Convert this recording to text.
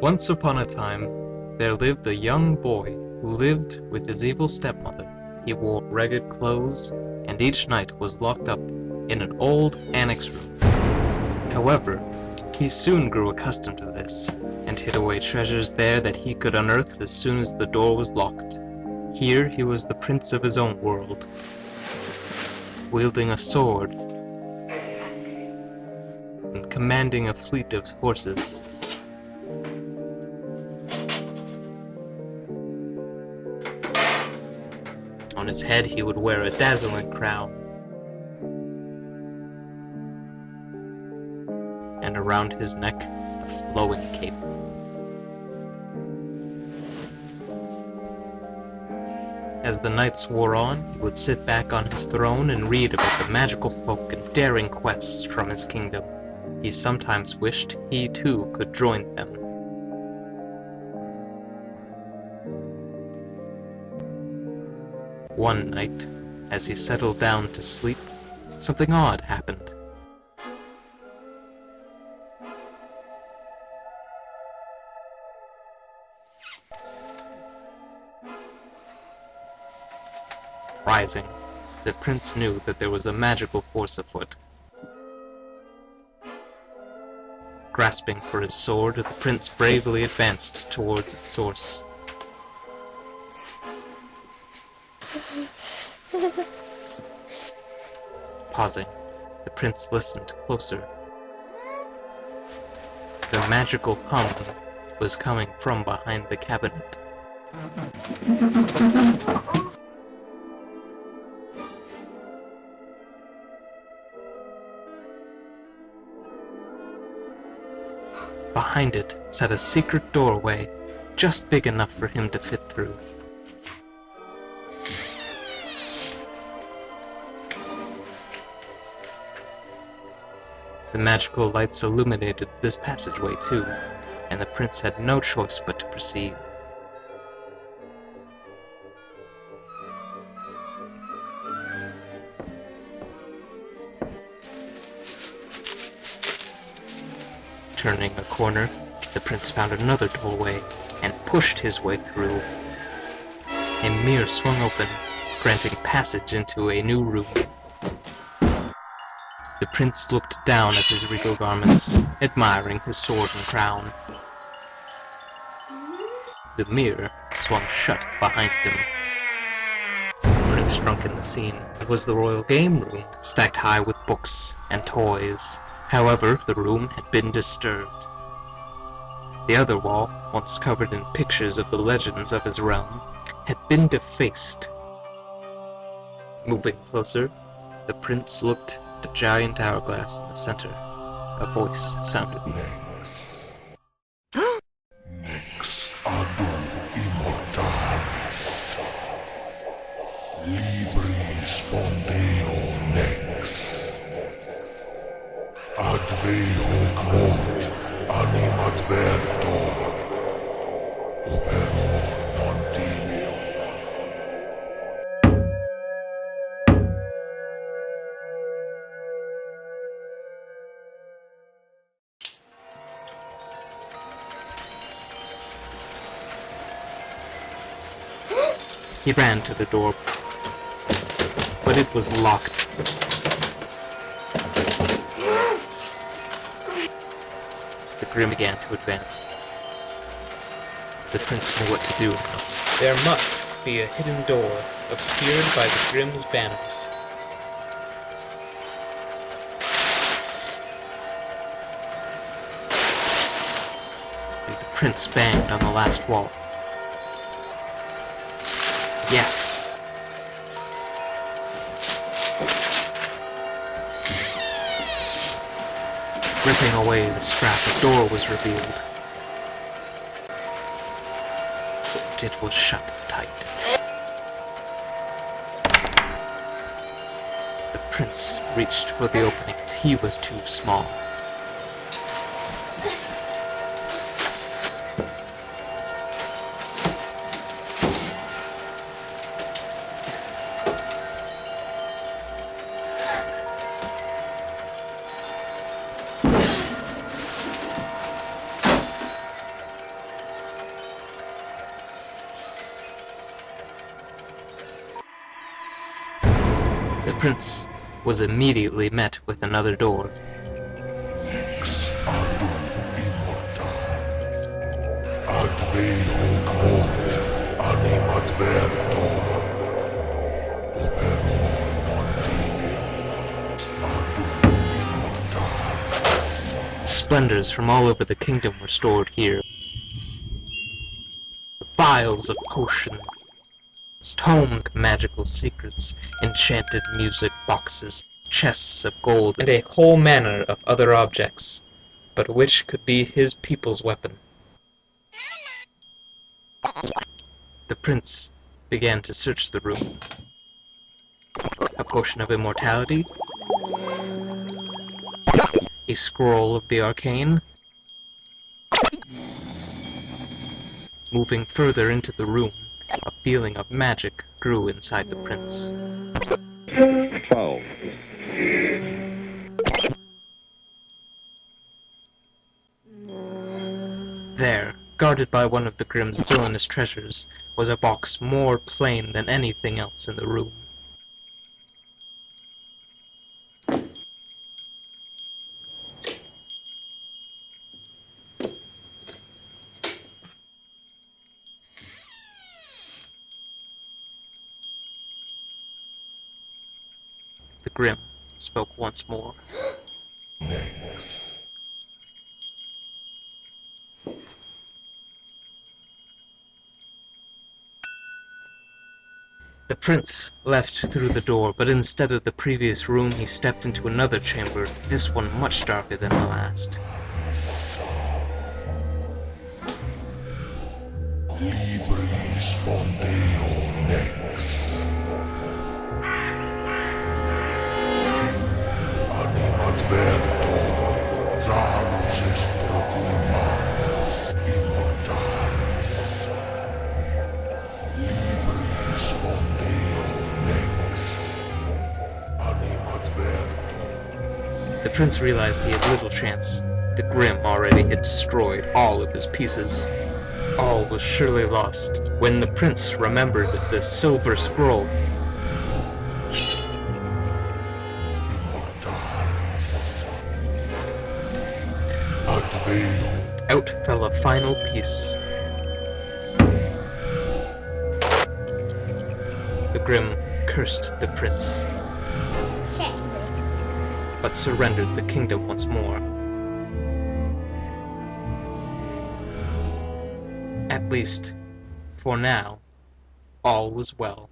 Once upon a time, there lived a young boy who lived with his evil stepmother. He wore ragged clothes, and each night was locked up in an old annex room. However, he soon grew accustomed to this, and hid away treasures there that he could unearth as soon as the door was locked. Here he was the prince of his own world, wielding a sword and commanding a fleet of horses. On his head he would wear a dazzling crown, and around his neck a flowing cape. As the nights wore on, he would sit back on his throne and read about the magical folk and daring quests from his kingdom. He sometimes wished he too could join them. One night, as he settled down to sleep, something odd happened. Rising, the prince knew that there was a magical force afoot. Grasping for his sword, the prince bravely advanced towards its source. Pausing, the prince listened closer. The magical hum was coming from behind the cabinet. Behind it sat a secret doorway, just big enough for him to fit through. The magical lights illuminated this passageway too, and the prince had no choice but to proceed. Turning a corner, the prince found another doorway and pushed his way through. A mirror swung open, granting passage into a new room. The prince looked down at his regal garments, admiring his sword and crown. The mirror swung shut behind him. The prince shrunk in the scene. It was the royal game room, stacked high with books and toys. However, the room had been disturbed. The other wall, once covered in pictures of the legends of his realm, had been defaced. Moving closer, the prince looked at a giant hourglass in the center. A voice sounded. Nex adu immortalis. Libri spondeo nex. Adveo quod animadvertor. Opero non timeo. He ran to the door, but it was locked. The Grimm began to advance. The prince knew what to do now. There must be a hidden door, obscured by the Grimm's banners. The prince banged on the last wall. Yes. Ripping away the strap, a door was revealed. But it was shut tight. The prince reached for the opening, but he was too small. prince was immediately met with another door. Ex adu immortal. Advei hoc mort, animadvertor. Operon continuo. Adu immortal. Splendors from all over the kingdom were stored here. Vials of potions, tomes of magical secrets, enchanted music boxes, chests of gold, and a whole manner of other objects, but which could be his people's weapon. The prince began to search the room. A potion of immortality, a scroll of the arcane. Moving further into the room, a feeling of magic grew inside the prince. 12. There, guarded by one of the Grimm's villainous treasures, was a box more plain than anything else in the room. The Grimm spoke once more. Next. The prince left through the door, but instead of the previous room he stepped into another chamber, this one much darker than the last. Libri spondeo nex. Animadvertor. Salus est proculamus. Immortalis. Libri spondeo nex. Animadvertor. The prince realized he had little chance. The Grimm already had destroyed all of his pieces. All was surely lost, when the prince remembered the silver scroll. Adveo. Out fell a final piece. The Grimm cursed the prince, but surrendered the kingdom once more. At least, for now, all was well.